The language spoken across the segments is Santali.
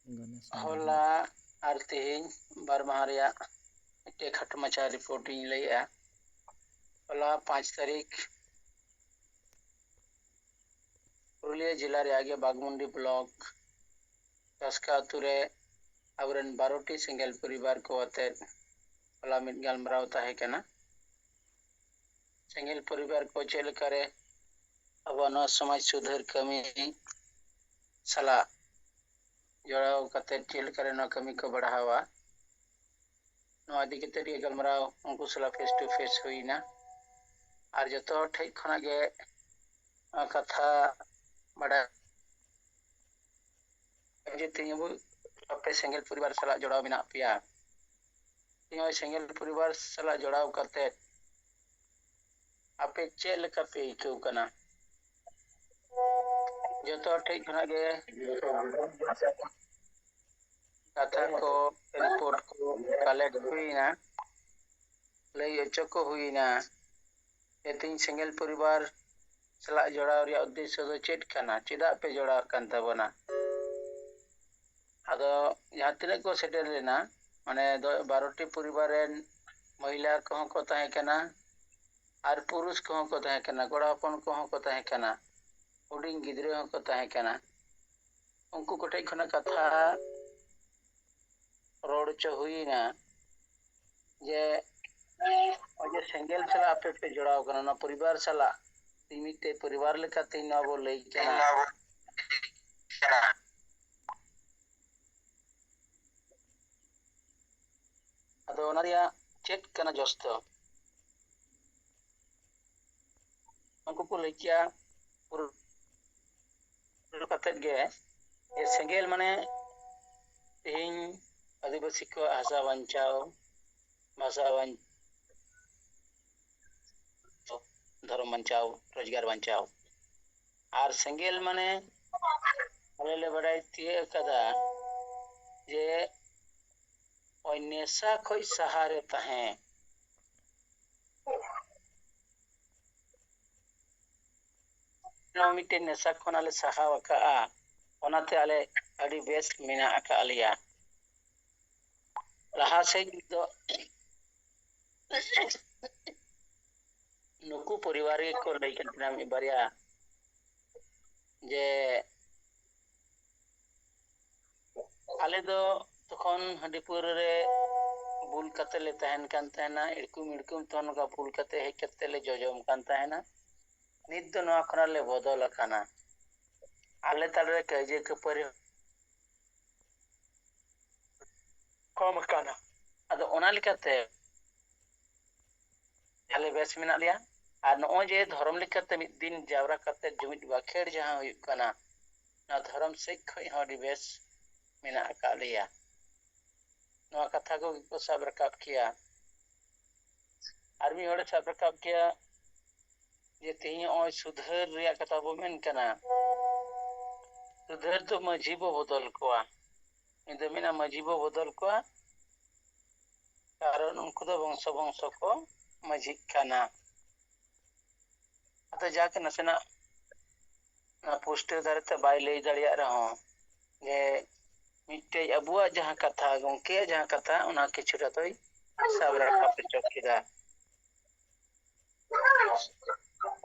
होला और तेहन बार माह खट मचा रिपोर्ट लैया होला 5 तारीख पुरुलिया जिला रे बागमुंडी ब्लॉक दसका अतुरे अबरन 12टी सेंगेल परिवार को अते होला मिद गलमराव ताहे कना सेंगेल परिवार को चेलकारे अब समाज सुधार कमी सला जोड़ाव कते चेलकारे न कमी को बढ़ावा नो आदि के तरी गलमराव उनको सला फेस टू फेस हुईना और जो ठे खना गे कथा बड़ा जे तिंगबु अपे सेंगेल परिवार सला जोड़ाव बिना पिया तिंग सेंगेल परिवार सला जोड़ाव कते आपे चेल का पे इकौ कना जो ठे खना गे कथा को रिपोर्ट को कलेक्ट हुईना लई अचो को हुईना एतिन सेंगेल परिवार सला जोड़ाव रे उद्देश्य दो चेट कना चेदा पे जोड़ाव कान तबना आदो जहां तिने को सेटल लेना माने 12टी परिवार रेन महिला को को ताहे कना और पुरुष को ताहे कना गोड़ापन को ताहे कना हुडिंग गिद्रे को ताहे कना उनको कोटे खना कथा रोड च हुईना जे अजे सेंगेल सला आपे पे जोड़ाव कना ना परिवार सला तिमिते परिवार लेका तिना बो लई कना अदो नरिया चेक कना जस्तो उनको को लइकिया पुर कते गे ये सेंगेल माने तेहिं आदिवासी को आशा बंचाओ भाषा बंचाओ धर्म बंचाओ रोजगार बंचाओ और सेंगेल माने अले बड़ाई तिए कदा जे ओय नेशा खोई सहारे तहे नो मिटे नेशा खोन आले सहा वका ओनाते आले अडी बेस मिना अका आलिया लहा से दो नुकु परिवार को लइकन नाम बारिया जे आले दो तखन हडीपुर रे बुल कते ले तहन कान तहना इड़कुम तहन का बुल कते हे कते ले जोजम कान तहना नित दो नवा खना ले बदल खाना आले ताले कजे के पर कम काना अदो ओना लिकाते आले बेस मिना लिया और नो जे धर्म लिकाते मिद दिन जावरा कते जुमिद बाखेड़ जहां हुई काना ना धर्म से खई हडी बेस मिना का लिया नो कथा को सब रकाब किया आर्मी होड़े सब रकाब किया जे तेही ओय सुधर रिया कथा बो मेन कना सुधर तो मजीबो बदल कोआ इंदो मिना मजीबो बदल कोआ कारण उनको तो वंश को मजी कना अतो जाके नसेना ना पोस्टर दारते बाय लई दाड़िया रहो जे मिटे अबुआ जहां कथा गंके जहां कथा उना किछुटा तोय सब रखा पे चौकीदा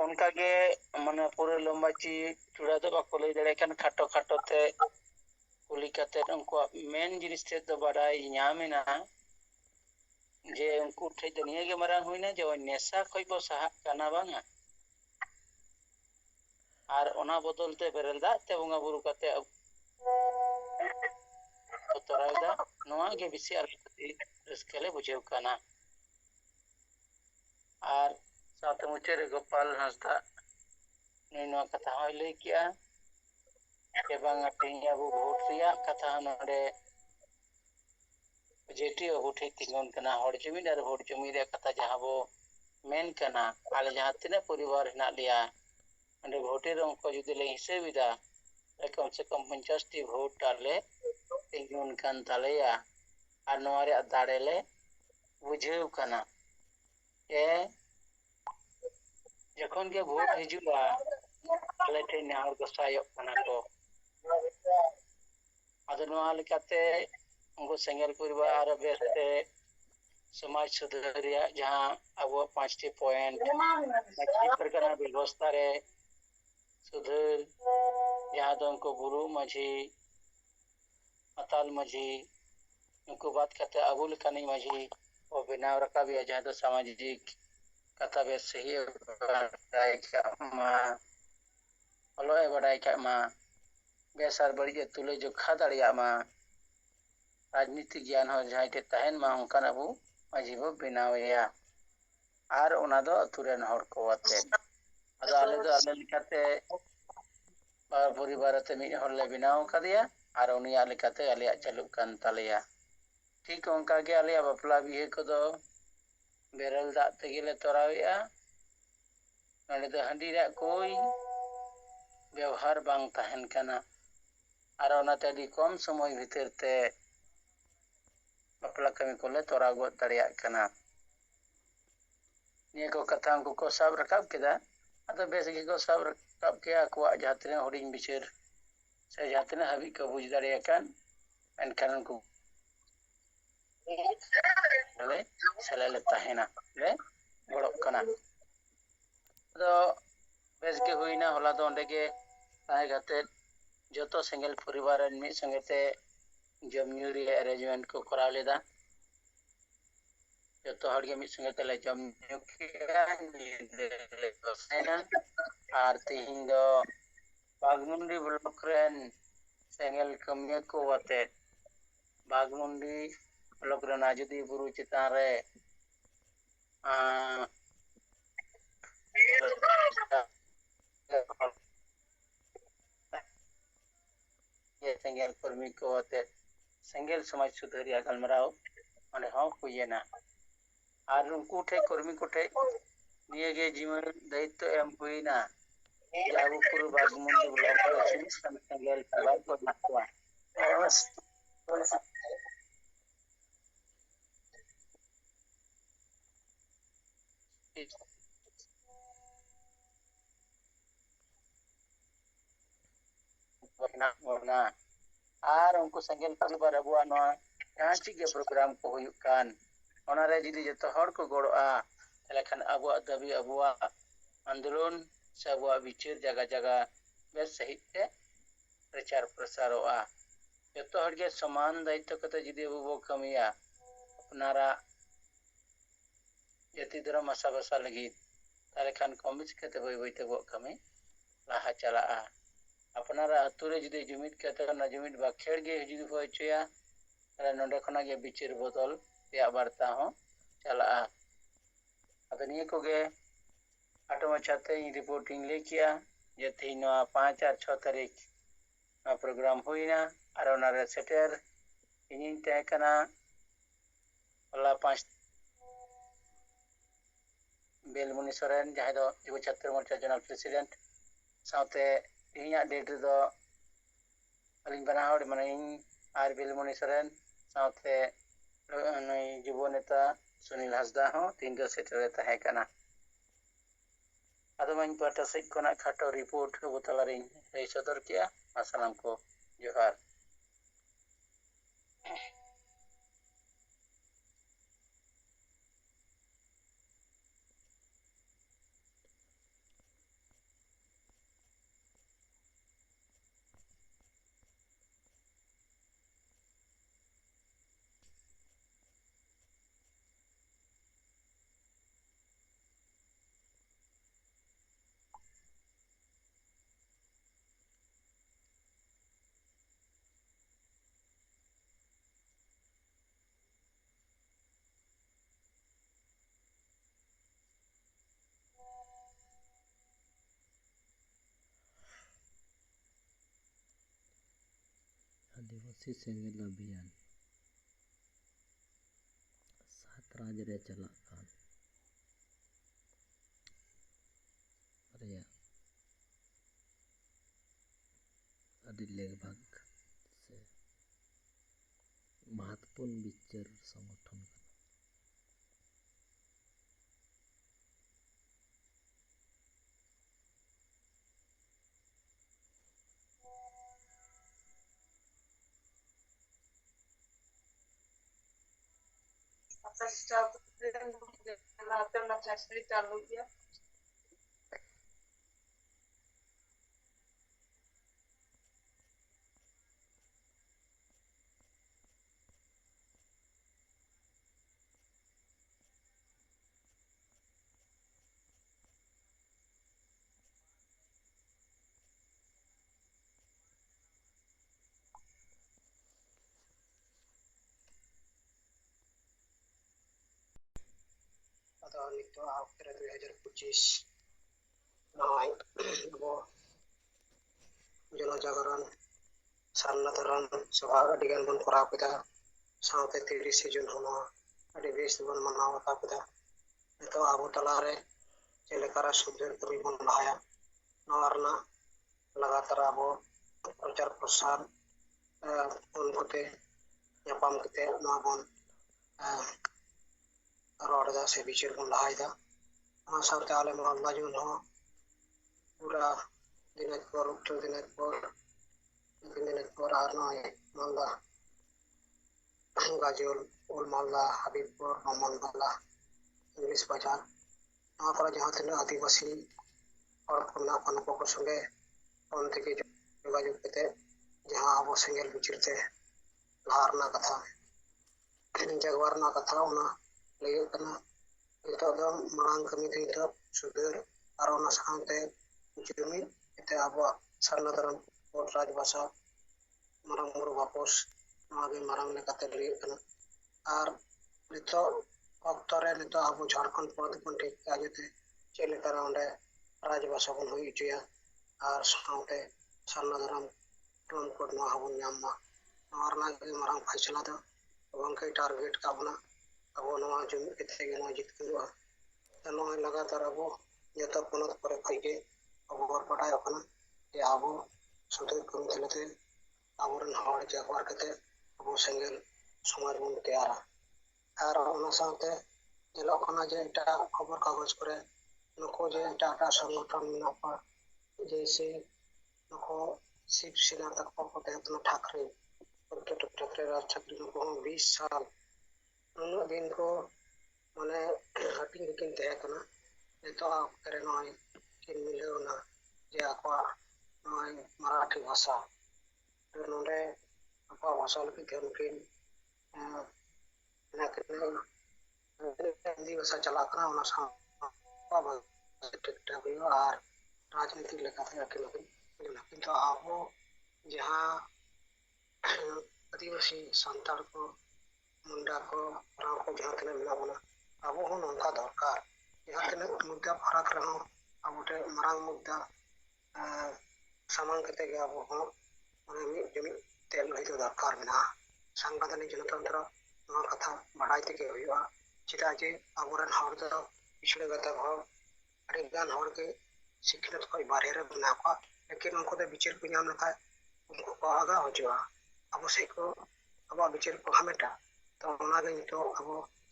उनका के माने पूरे लंबाची चूड़ा तो बाको लई दाड़े कन खाटो खाटो ते कुली कते उनको मेन जिनिस ते तो बड़ाई न्यामेना जे उनको ठे दुनिया के मरा हुईना जो नेशा खोई बो सहा काना बांगा और ओना बदलते बेरल दा ते बंगा बुरु कते तोराइदा नोआ के बिसी आर रस्केले बुझेव काना और साथ मुचेरे गोपाल हंसदा ने नो कथा होय लई किया के बांगा टिंगा बु भोट रिया कथा नडे जेटी अबु ठे तिंगन कना हड़ जमीन और हड़ जमीन रे कथा जहां बो मेन कना आले जहां तिने परिवार हिना लिया अंडे भोटे रे उनको जुदी ले हिसेबिदा कम से कम 50टी भोट आले तिंगन कान तालेया और नोरे दाड़ेले बुझेव कना ए जखन के भोट हिजुआ आले ठे नाहर गोसायो कना को ᱟᱫᱚ ᱱᱚᱣᱟ ᱞᱮᱠᱟᱛᱮ उनको सेंगेल परिवार आरो बेसते समाज सुधार रैया जहां अब 5टी पॉइंट माजी परगना व्यवस्था रे सुधार जहां दो उनको गुरु माजी अताल माजी उनको बात करते अबुल कनी माजी और बनाव रकाबिया जहां दो सामाजिक कथा बे सही बड़ाई मा अलोय बड़ाई मा बेसार बड़ी तुले जो खा दाड़िया मा राजनीति ज्ञान हो जहां के तहन मा उनकान अबु माजी बो बनावया आर ओना दो अतुरेन हर को आते अदो आले दो आले लिखाते परिवार ते मिड हर ले बनाव कदिया आर उनिया लिखाते आलिया चालू कान तालिया ठीक उनका के आलिया बापला बिहे को दो बेरल दाग तेगे ले तोरावेया नडे दो हंडी रे कोई व्यवहार बांग तहन कना आर ओनाते अडी कम समय भीतर ते बापला कमी को ले तोरा गो दाड़िया कना निया को कथा उनको को साब रकाब केदा अदो बेस गे को साब रकाब के आको जहां हडिंग बिचार से जहां हाबी को बुझ दाड़िया कान एनखान उनको ले सले ले तहना ले गड़क कना अदो बेस गे हुईना होला दो ओंडे गे ताहे गाते जतो सेंगेल परिवार मी संगेते जमन्यू रे अरेंजमेंट को करा लेदा जतो हर गे मी संगे तले जमन्यू के ले कोसेना आर तिहिं दो बागमुंडी ब्लॉक रेन सेंगेल कमिया को वाते बागमुंडी ब्लॉक रे नाजुदी बुरु चितान रे ये सेंगेल कर्मी को वाते सेंगेल समाज सुधारिया गलमराव माने हो हुयेना आर उनको ठे कर्मी को ठे निये गे जीवन दायित्व एम हुईना जाबु पुरु बागमुंडी ब्लॉक रे सेंगेल परिवार को नाकुआ वरना आर उनको सेंगेल परिवार अबुआ नो कांची के प्रोग्राम को हुयुक कान ओना रे जिदि जतो हर को गड़ोआ तले खान अबुआ दाबी अबुआ आंदोलन से अबुआ विचार जगह जगह बेस सही ते प्रचार प्रसारोआ जतो हर के समान दायित्व कते जिदि अबु बो कमिया अपनारा जाति धर्म आशा भाषा लगी ताले खान कमिस कते बई बई ते बो कमी लाहा चलाआ अपनारा अतुरे जुदी जुमित कते ना जुमित बाखेड़ गे जुदी हो चया ताले नोंडे खना गे बिचार बदल या वार्ता हो चलाआ अदो निये को गे आटो मचाते रिपोर्टिंग ले किया जे तीन 5 और 6 तारीख ना प्रोग्राम हुईना और ओना रे सेटर इनिन तय कना होला 5 बेलमुनि सोरेन जहां दो युवा छात्र मोर्चा जनरल प्रेसिडेंट साथे इनिया डेट दो अलिन बना हड़ माने आर बेलमुनि सोरेन साथे नई युवा नेता सुनील हासदा हो तीन दो सेटर तहे कना अदो मन पाटा से कोना खाटो रिपोर्ट को बतलारी ए सदर किया असलाम को जोहार आदिवासी सेंगेल अभियान 7 राज रे चला कान अरे लगभग से महत्वपूर्ण विचार संगठन ᱟᱫᱚ ᱱᱤᱛᱚᱜ ᱚᱠᱛᱮ ᱨᱮ 2025 ᱱᱚᱜᱼᱚᱭ ᱟᱵᱚ ᱡᱚᱱᱚᱡᱟᱜᱚᱨᱚᱱ ᱥᱟᱨᱱᱟ ᱫᱷᱚᱨᱚᱢ ᱥᱚᱵᱷᱟ ᱟᱹᱰᱤᱜᱟᱱ ᱵᱚᱱ ᱠᱚᱨᱟᱣ ᱠᱮᱫᱟ ᱥᱟᱶᱛᱮ 30 ᱡᱩᱱ ᱦᱚᱸ ᱱᱚᱣᱟ ᱟᱹᱰᱤ ᱵᱮᱥ ᱵᱚᱱ ᱢᱟᱱᱟᱣ ᱵᱟᱛᱟᱣ ᱠᱮᱫᱟ ᱱᱤᱛᱚᱜ ᱟᱵᱚ ᱛᱟᱞᱟᱨᱮ ᱪᱮᱫ ᱞᱮᱠᱟᱨᱮ ᱥᱩᱫᱷᱟᱹᱨ ᱠᱟᱹᱢᱤ ᱵᱚᱱ ᱞᱟᱦᱟᱭᱟ ᱱᱚᱣᱟ ᱨᱮᱱᱟᱜ ᱞᱟᱜᱟᱛᱟᱨ ᱟᱵᱚ ᱯᱨᱚᱪᱟᱨ ᱯᱨᱚᱥᱟᱨ ᱯᱷᱳᱱ ᱠᱚᱛᱮ ᱧᱟᱯᱟᱢ ᱠᱟᱛᱮ ᱱᱚᱣᱟ ᱵᱚᱱ ᱨᱚᱲᱫᱟ ᱥᱮ ᱵᱤᱪᱟᱹᱨ ᱵᱚᱱ ᱞᱟᱦᱟᱭᱮᱫᱟ ᱚᱱᱟ ᱥᱟᱶᱛᱮ ᱟᱞᱮ ᱢᱟᱞᱫᱟ ᱡᱩᱱ ᱦᱚᱸ পুরা দিনাজপুর উত্তর দিনাজপুর দক্ষিণ দিনাজপুর আর নয় মালদা গাজল ওল মালদা হাবিবপুর মোহাম্মদবালা ইংলিশ বাজার নওয়া করে जहां ᱛᱤᱱᱟᱹᱜ আদিবাসী হড় ᱠᱚ ᱢᱮᱱᱟᱜ ᱠᱚᱣᱟ ᱱᱩᱠᱩ ᱠᱚ ᱥᱚᱸᱜᱮ ᱯᱷᱳᱱ ᱛᱮᱜᱮ ᱡᱳᱜᱟᱡᱳᱜ ᱠᱟᱛᱮ ᱡᱟᱦᱟᱸ ᱟᱵᱚ ᱥᱮᱸᱜᱮᱞ ᱵᱤᱪᱟᱹᱨ ᱛᱮ ᱞᱟᱦᱟ ᱨᱮᱱᱟᱜ ᱠᱟᱛᱷᱟ ᱡᱟᱜᱣᱟᱨ ᱨᱮᱱᱟᱜ ᱠᱟᱛᱷᱟ ᱚᱱᱟ ᱞᱟᱹᱭᱚᱜ ᱠᱟᱱᱟ ᱱᱤᱛᱚᱜ ᱫᱚ ᱢᱟᱲᱟᱝ ᱠᱟᱹᱢᱤ ᱫᱚ ᱱᱤᱛᱚᱜ ᱥᱩᱫᱷᱟᱹᱨ ᱟᱨ ᱚᱱᱟ ᱥᱟᱶᱛᱮ ᱡᱩᱢᱤᱫ ᱮᱛᱮ ᱟᱵᱚᱣᱟᱜ ᱥᱟᱨᱱᱟ ᱫᱷᱚᱨᱚᱢ ᱠᱳᱰ ᱨᱟᱡᱽ ᱵᱷᱟষᱟ ᱢᱟᱨᱟᱝ ᱵᱩᱨᱩ ᱵᱟᱯᱚᱥ ᱱᱚᱣᱟᱜᱮ ᱢᱟᱨᱟᱝ ᱞᱮᱠᱟᱛᱮ ᱞᱟᱹᱭᱚᱜ ᱠᱟᱱᱟ ᱟᱨ ᱱᱤᱛᱚᱜ ᱚᱠᱛᱚ ᱨᱮ ᱱᱤᱛᱚᱜ ᱟᱵᱚ ᱡᱷᱟᱲᱠᱷᱚᱸᱰ ᱯᱚᱱᱚᱛ ᱵᱚᱱ ᱴᱷᱤᱠ ᱠᱟᱜᱼᱟ ᱡᱟᱛᱮ ᱪᱮᱫ ᱞᱮᱠᱟᱨᱮ ᱚᱸᱰᱮ ᱨᱟᱡᱽ ᱵᱷᱟষᱟ ᱵᱚᱱ ᱦᱩᱭ ᱦᱚᱪᱚᱭᱟ ᱟᱨ ᱥᱟᱶᱛᱮ ᱥᱟᱨᱱᱟ ᱫᱷᱚᱨᱚᱢ ᱠᱳᱰ ᱱᱚᱣᱟ ᱦᱚᱸᱵᱚᱱ ᱧᱟᱢ ᱢᱟ ᱱᱚᱣᱟ ᱨᱮᱱᱟᱜ ᱜᱮ ᱢᱟᱨᱟᱝ ᱯᱷᱟᱭᱥᱟᱞᱟ ᱫᱚ ᱜᱚᱢᱠᱮ ᱴᱟᱨᱜᱮᱴ ᱠᱟᱜ ᱵᱚᱱᱟ ᱟᱵᱚ ᱱᱚᱣᱟ ᱡᱩᱢᱤᱫ ᱠᱟᱛᱮ ᱜᱮ ᱱᱚᱣᱟ ᱡᱤᱛᱠᱟᱹᱨᱚᱜᱼᱟ ᱱᱚᱜᱼᱚᱭ ᱞᱟᱜᱟᱛᱟᱨ ᱟᱵᱚ ᱡᱚᱛᱚ ᱯᱚᱱᱚᱛ ᱠᱚᱨᱮ ᱠᱷᱚᱡ ᱜᱮ ᱟᱵᱚ ᱵᱚᱱ ᱵᱟᱰᱟᱭᱚᱜ ᱠᱟᱱᱟ ᱡᱮ ᱟᱵᱚ ᱥᱩᱫᱷᱟᱹᱨ ᱠᱟᱹᱢᱤ ᱛᱟᱞᱟᱛᱮ ᱟᱵᱚᱨᱮᱱ ᱦᱚᱲ ᱡᱟᱜᱣᱟᱨ ᱠᱟᱛᱮ ᱟᱵᱚ ᱥᱮᱸᱜᱮᱞ ᱥᱚᱢᱟᱡᱽ ᱵᱚᱱ ᱛᱮᱭᱟᱨᱟ ᱟᱨ ᱚᱱᱟ ᱥᱟᱶᱛᱮ ᱧᱮᱞᱚᱜ ᱠᱟᱱᱟ ᱡᱮ ᱮᱴᱟᱜ ᱠᱷᱚᱵᱚᱨ ᱠᱟᱜᱚᱡᱽ ᱠᱚᱨᱮ ᱱᱩᱠᱩ ᱡᱮ ᱮᱴᱟᱜ ᱮᱴᱟᱜ ᱥᱚᱝᱜᱚᱴᱷᱚᱱ ᱢᱮᱱᱟᱜ ᱠᱚᱣᱟ ᱡᱮᱭᱥᱮ ᱱᱩᱠᱩ ᱥᱤᱵ ᱥᱮᱱᱟ ᱛᱟᱠᱚ ᱠᱚ ᱛᱟᱦᱮᱸ ᱠᱟᱱᱟ ᱴᱷᱟᱠᱨᱮ ᱴᱷᱟᱠᱨᱮ ᱨᱟᱡᱽ ᱪᱟᱹᱠᱨᱤ ᱱᱩᱠᱩ ᱦᱚᱸ 20 ᱥᱟᱞ ᱱᱩᱱᱟᱹᱜ ᱫᱤᱱ ᱠᱚ ᱢᱟᱱᱮ ᱦᱟᱹᱴᱤᱧ ᱦᱟᱹᱴᱤᱧ ᱛᱟᱦᱮᱸ ᱠᱟᱱᱟ ᱱᱤᱛᱚᱜ ᱚᱠᱛᱮ ᱨᱮ ᱱᱚᱜᱼᱚᱭ ᱠᱤᱱ ᱢᱤᱞᱟᱹᱣᱱᱟ ᱡᱮ ᱟᱠᱚᱣᱟᱜ ᱱᱚᱜᱼᱚᱭ ᱢᱟᱨᱟᱴᱷᱤ ᱵᱷᱟষᱟ ᱱᱚᱰᱮ ᱟᱠᱚᱣᱟᱜ ᱵᱷᱟষᱟ ᱞᱟᱹᱜᱤᱫ ᱛᱮ ᱩᱱᱠᱤᱱ हिंदी भाषा चला करना साव ठीक ठाक हुआ और राजनीति लेखाते अकिन किंतु आबो जहां आदिवासी सांतार को मुंडा को राव को जहां तने मिला बना आबो हूं नौका दरकार जहां तने मुद्दा फरक रहो आबोटे मरांग मुद्दा सामान कते गया आबो हूं माने मिद जुमिद तेल लई दरकार मेना सांगठनिक जनतंत्र नवा कथा बाडाई तके हुआ चिदा जे आबोरन हर दो पिछड़े गता हो अड़ेगान हर के शिक्षित कोई बाहर रे बना को लेकिन उनको तो विचार को नाम लगा उनको को आगा हो जावा अब से को अब विचार को हमेटा तो ओना गे तो अब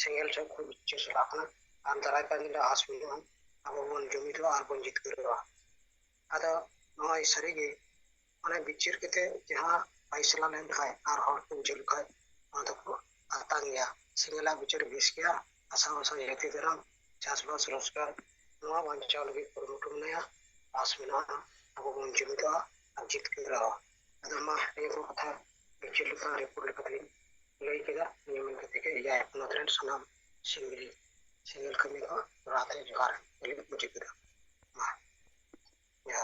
सिंगल से को विचार से लाखना अंतराय का निला आसमिन अब बन जुमिद आर बन जित करवा आदा नय सरीगे माने विचार केते जहां फैसला लेन खाय आर हर को जल खाय आदा को आतांगिया सिंगला विचार बेस गया आशा आशा यति दरम चासबास रोजगार नवा बांचाव लगे कुरुमुटुमनया आसमिना अब बन जुमिदा अजित केरा अदमा एगो कथा विचार का रिपोर्ट कथि लई केदा नियमन कथि के या नोट्रेंट सनाम सिंगल कमी को राते जोहार एलिम मुझे केदा मा या